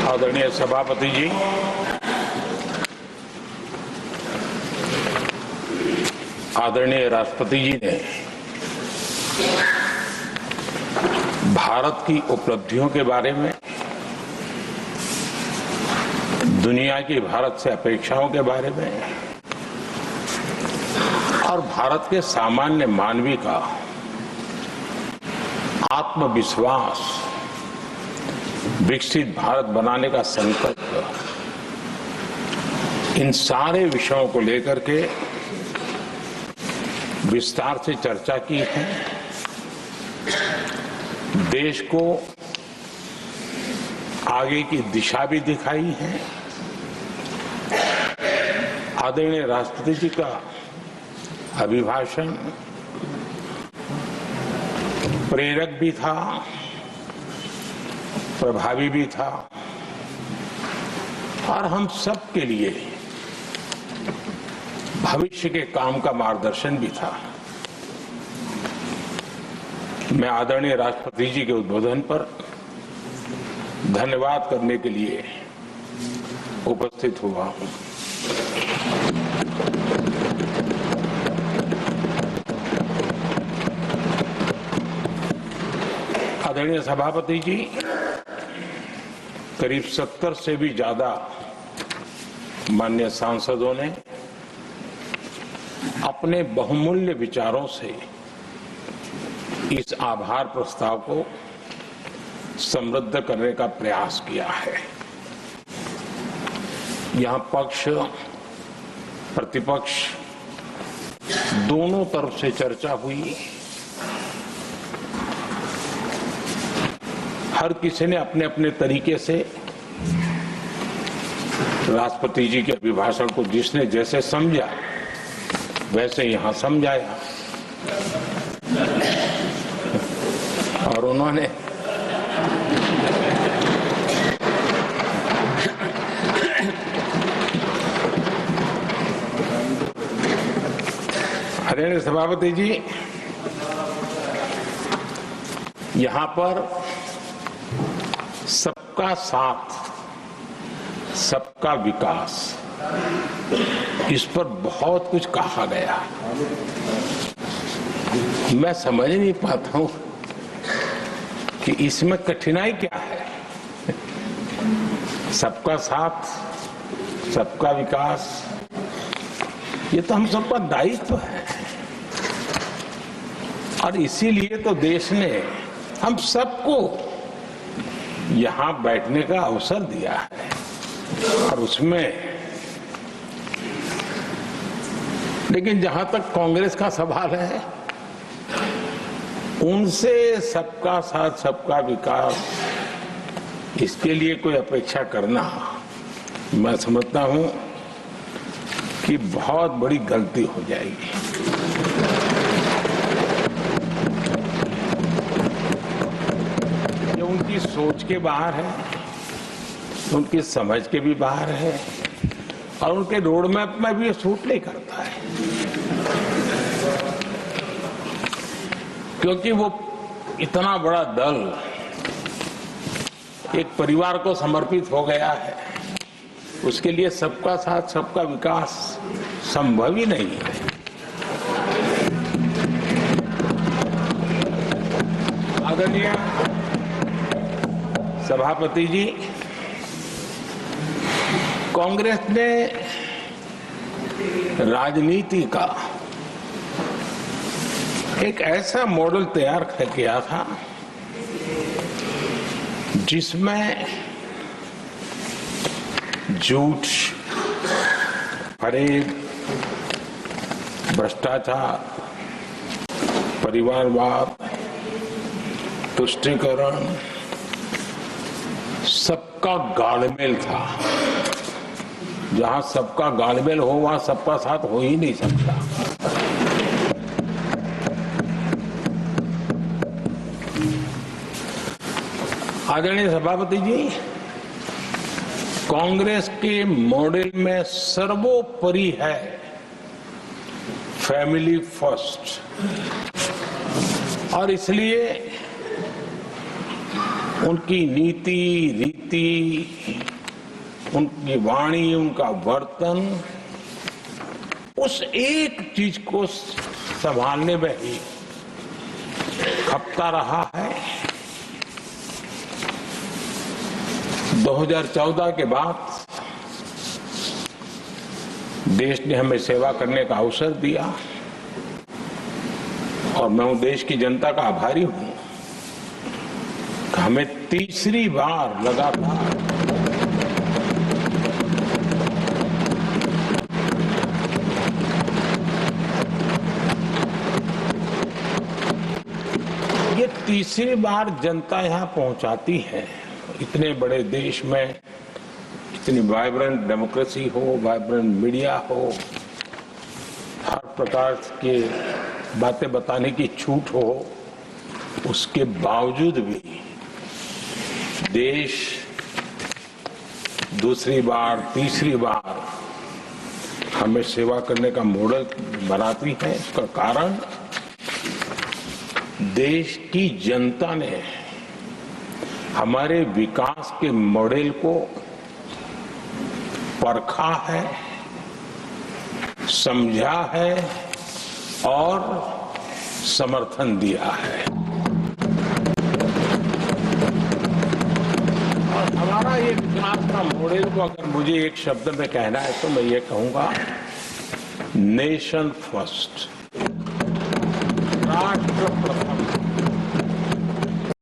आदरणीय सभापति जी, आदरणीय राष्ट्रपति जी ने भारत की उपलब्धियों के बारे में, दुनिया की भारत से अपेक्षाओं के बारे में और भारत के सामान्य मानवी का आत्मविश्वास, विकसित भारत बनाने का संकल्प, इन सारे विषयों को लेकर के विस्तार से चर्चा की है। देश को आगे की दिशा भी दिखाई है। आदरणीय राष्ट्रपति जी का अभिभाषण प्रेरक भी था, प्रभावी भी था और हम सब के लिए भविष्य के काम का मार्गदर्शन भी था। मैं आदरणीय राष्ट्रपति जी के उद्बोधन पर धन्यवाद करने के लिए उपस्थित हुआ हूं। आदरणीय सभापति जी, करीब 70 से भी ज्यादा माननीय सांसदों ने अपने बहुमूल्य विचारों से इस आभार प्रस्ताव को समृद्ध करने का प्रयास किया है। यहां पक्ष प्रतिपक्ष दोनों तरफ से चर्चा हुई। हर किसी ने अपने अपने तरीके से राष्ट्रपति जी के अभिभाषण को जिसने जैसे समझा वैसे यहां समझाया और उन्होंने आदरणीय सभापति जी, यहां पर सबका साथ, सबका विकास, इस पर बहुत कुछ कहा गया। मैं समझ नहीं पाता हूं कि इसमें कठिनाई क्या है। सबका साथ, सबका विकास, ये तो हम सबका दायित्व है और इसीलिए तो देश ने हम सबको यहां बैठने का अवसर दिया है और उसमें, लेकिन जहां तक कांग्रेस का सवाल है, उनसे सबका साथ, सबका विकास, इसके लिए कोई अपेक्षा करना, मैं समझता हूं कि बहुत बड़ी गलती हो जाएगी। ये उनकी सोच के बाहर है, उनकी समझ के भी बाहर है और उनके रोड मैप में भी ये सूट नहीं करता है, क्योंकि वो इतना बड़ा दल एक परिवार को समर्पित हो गया है, उसके लिए सबका साथ, सबका विकास संभव ही नहीं है। आदरणीय सभापति जी, कांग्रेस ने राजनीति का एक ऐसा मॉडल तैयार किया था जिसमें झूठ, फरेब, भ्रष्टाचार, परिवारवाद, तुष्टीकरण, सबका गालमेल था। जहां सबका गालमेल हो वहां सबका साथ हो ही नहीं सकता। आदरणीय सभापति जी, कांग्रेस के मॉडल में सर्वोपरि है फैमिली फर्स्ट और इसलिए उनकी नीति रीति, उनकी वाणी, उनका वर्तन, उस एक चीज को संभालने में ही खपता रहा है। 2014 के बाद देश ने हमें सेवा करने का अवसर दिया और मैं उन देश की जनता का आभारी हूं कि हमें तीसरी बार लगातार ये तीसरी बार जनता यहां पहुंचाती है। इतने बड़े देश में इतनी वाइब्रेंट डेमोक्रेसी हो, वाइब्रेंट मीडिया हो, हर प्रकार के बातें बताने की छूट हो, उसके बावजूद भी देश दूसरी बार, तीसरी बार हमें सेवा करने का मॉडल बनाती है। इसका कारण देश की जनता ने हमारे विकास के मॉडल को परखा है, समझा है और समर्थन दिया है। और हमारा ये विकास का मॉडल को अगर मुझे एक शब्द में कहना है तो मैं ये कहूंगा, नेशन फर्स्ट, राष्ट्र प्रथम।